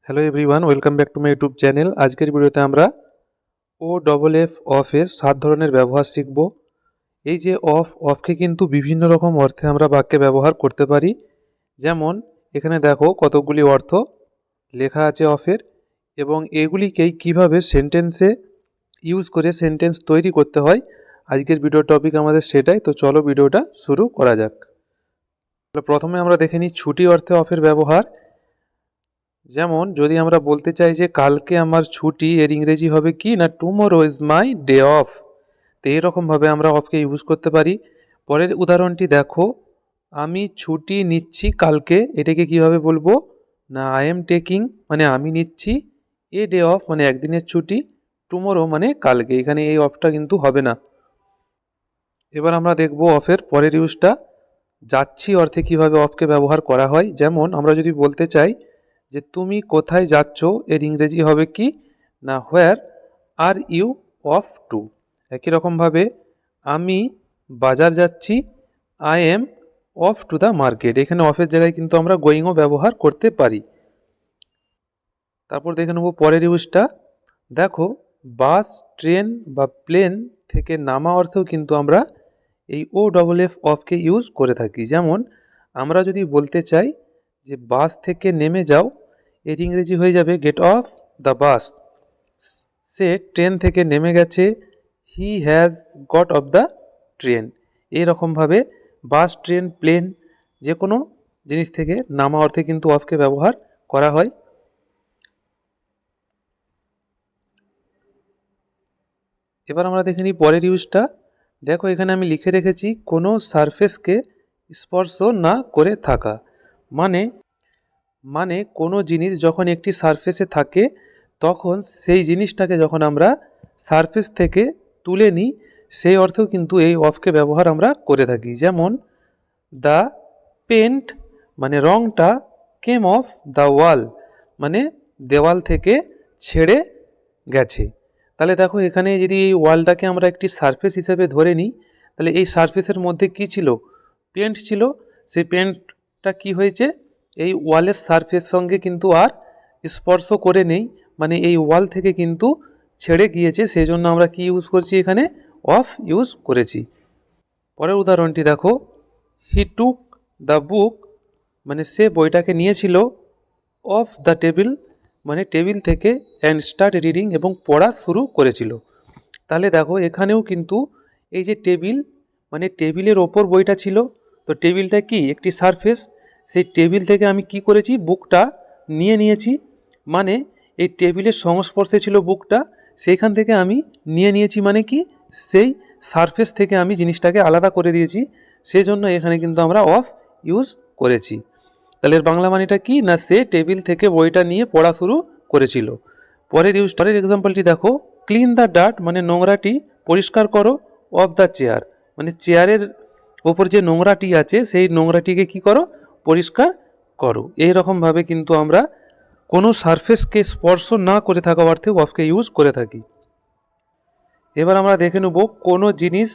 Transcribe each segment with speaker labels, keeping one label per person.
Speaker 1: Hello everyone, welcome back to my YouTube channel. আজকের ভিডিওতে আমরা ও ডবল এফ অফের 7 ধরনের ব্যবহার শিখব। এই যে অফকে কিন্তু বিভিন্ন রকম অর্থে আমরা বাক্যে ব্যবহার করতে পারি। যেমন এখানে দেখো কতগুলি অর্থ লেখা আছে অফের, এবং এগুলিকেই কিভাবে সেন্টেন্সে ইউজ করে সেন্টেন্স তৈরি করতে হয়। আজকের ভিডিওর টপিক আমাদের সেটাই। তো চলো ভিডিওটা শুরু করা যাক। প্রথমে আমরা দেখে নিই ছুটি অর্থে অফের ব্যবহার। যেমন যদি আমরা বলতে চাই যে কালকে আমার ছুটি, এর ইংরেজি হবে কি না tomorrow is my day of. তো এইরকমভাবে আমরা অফকে ইউজ করতে পারি। পরের উদাহরণটি দেখো, আমি ছুটি নিচ্ছি কালকে, এটাকে কিভাবে বলবো না আই এম টেকিং মানে আমি নিচ্ছি, এ ডে অফ মানে একদিনের ছুটি, টুমোরো মানে কালকে, এখানে এই অফটা কিন্তু হবে না। এবার আমরা দেখব অফের পরের ইউজটা, যাচ্ছি অর্থে কিভাবে অফকে ব্যবহার করা হয়। যেমন আমরা যদি বলতে চাই যে তুমি কোথায় যাচ্ছ, এর ইংরেজি হবে কি না হোয়ার আর ইউ অফ টু। একই রকমভাবে আমি বাজার যাচ্ছি, I am of to the market. এখানে অফের জায়গায় কিন্তু আমরা গোয়িংও ব্যবহার করতে পারি। তারপর দেখে নেব পরের ইউজটা। দেখো বাস, ট্রেন বা প্লেন থেকে নামা অর্থেও কিন্তু আমরা এই ও ডবল এফ অফকে ইউজ করে থাকি। যেমন আমরা যদি বলতে চাই যে বাস থেকে নেমে যাও, এর ইংরেজি হয়ে যাবে গেট অফ দ্য বাস। সে ট্রেন থেকে নেমে গেছে, he has got off the train. এইরকমভাবে বাস, ট্রেন, প্লেন যে কোনো জিনিস থেকে নামা অর্থে কিন্তু অফকে ব্যবহার করা হয়। এবার আমরা দেখে নিই পরের ইউজটা। দেখো এখানে আমি লিখে রেখেছি কোনো সারফেসকে স্পর্শ না করে থাকা। মানে মানে কোনো জিনিস যখন একটি সারফেসে থাকে তখন সেই জিনিসটাকে যখন আমরা সারফেস থেকে তুলে নিই, সেই অর্থেও কিন্তু এই অফকে ব্যবহার আমরা করে থাকি। যেমন দ্য পেন্ট মানে রংটা কেম অফ দ্য ওয়াল মানে দেওয়াল থেকে ছেড়ে গেছে। তাহলে দেখো এখানে যদি এই ওয়ালটাকে আমরা একটি সারফেস হিসেবে ধরে নিই, তাহলে এই সারফেসের মধ্যে কি ছিল, পেন্ট ছিল। সেই পেন্টটা কি হয়েছে, এই ওয়ালের সারফেস সঙ্গে কিন্তু আর স্পর্শ করে নেই, মানে এই ওয়াল থেকে কিন্তু ছেড়ে গিয়েছে। সেই জন্য আমরা কি ইউজ করছি, এখানে অফ ইউজ করেছি। পরের উদাহরণটি দেখো, হি টুক দ্য বুক মানে সে বইটাকে নিয়েছিল, অফ দ্য টেবিল মানে টেবিল থেকে, অ্যান্ড স্টার্ট রিডিং এবং পড়া শুরু করেছিল। তাহলে দেখো এখানেও কিন্তু এই যে টেবিল মানে টেবিলের ওপর বইটা ছিল, তো টেবিলটা কি একটি সারফেস, সেই টেবিল থেকে আমি কি করেছি বুকটা নিয়ে নিয়েছি, মানে এই টেবিলের সংস্পর্শে ছিল বুকটা, সেইখান থেকে আমি নিয়ে নিয়েছি, মানে কি সেই সারফেস থেকে আমি জিনিসটাকে আলাদা করে দিয়েছি। সেই জন্য এখানে কিন্তু আমরা অফ ইউজ করেছি। তাহলে এর বাংলা মানেটা কি না সে টেবিল থেকে বইটা নিয়ে পড়া শুরু করেছিল। পরের এক্সাম্পলটি দেখো, ক্লিন দ্য ডার্ট মানে নোংরাটি পরিষ্কার করো, অফ দ্য চেয়ার মানে চেয়ারের ওপর যে নোংরাটি আছে সেই নোংরাটিকে কি করো, পরিষ্কার করো। এইরকমভাবে কিন্তু আমরা কোনো সারফেসকে স্পর্শ না করে থাকা অর্থে অফকে ইউজ করে থাকি। এবার আমরা দেখে নেব কোনো জিনিস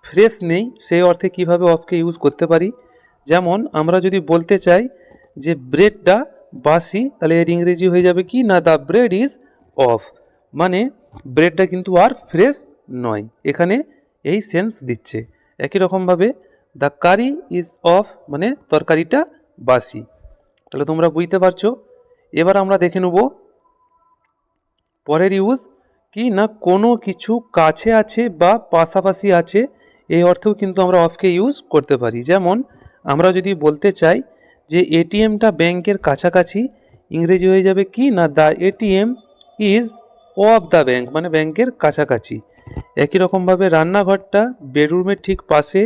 Speaker 1: ফ্রেশ নেই সেই অর্থে কিভাবে অফকে ইউজ করতে পারি। যেমন আমরা যদি বলতে চাই যে ব্রেডটা বাসি, তাহলে এর ইংরেজি হয়ে যাবে কি না দ্য ব্রেড ইজ অফ মানে ব্রেডটা কিন্তু আর ফ্রেশ নয়, এখানে এই সেন্স দিচ্ছে। একই রকমভাবে দ্য কারি ইজ অফ মানে তরকারিটা বাসি। তাহলে তোমরা বুঝতে পারছো। এবার আমরা দেখে নেব পরের ইউজ কি না কোনো কিছু কাছে আছে বা পাশাপাশি আছে, এই অর্থেও কিন্তু আমরা অফকে ইউজ করতে পারি। যেমন আমরা যদি বলতে চাই যে এটিএমটা ব্যাংকের কাছাকাছি, ইংরেজি হয়ে যাবে কি না the ATM is of the bank মানে ব্যাংকের কাছাকাছি। একই রকমভাবে রান্নাঘরটা বেডরুমের ঠিক পাশে,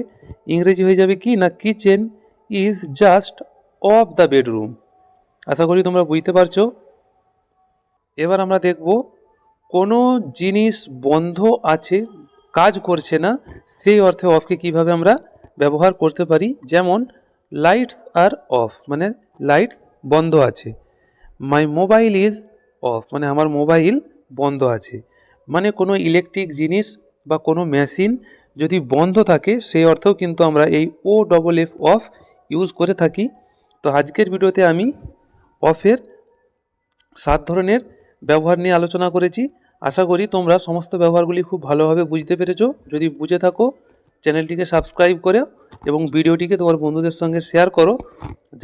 Speaker 1: ইংরেজি হয়ে যাবে কি না kitchen is just off the bedroom. আশা করি তোমরা বুঝতে পারছো। এবার আমরা দেখব কোনো জিনিস বন্ধ আছে, কাজ করছে না, সেই অর্থে অফকে কিভাবে আমরা ব্যবহার করতে পারি। যেমন লাইটস আর অফ মানে লাইটস বন্ধ আছে, মাই মোবাইল ইজ অফ মানে আমার মোবাইল বন্ধ আছে। মানে কোনো ইলেকট্রিক জিনিস বা কোনো মেশিন যদি বন্ধ থাকে সেই অর্থেও কিন্তু আমরা এই ও ডবল এফ অফ ইউজ করে থাকি। তো আজকের ভিডিওতে আমি অফের 7 ধরনের ব্যবহার নিয়ে আলোচনা করেছি। আশা করি তোমরা সমস্ত ব্যবহারগুলি খুব ভালোভাবে বুঝতে পেরেছো। যদি বুঝে থাকো চ্যানেলটিকে সাবস্ক্রাইব করো এবং ভিডিওটিকে তোমার বন্ধুদের সঙ্গে শেয়ার করো।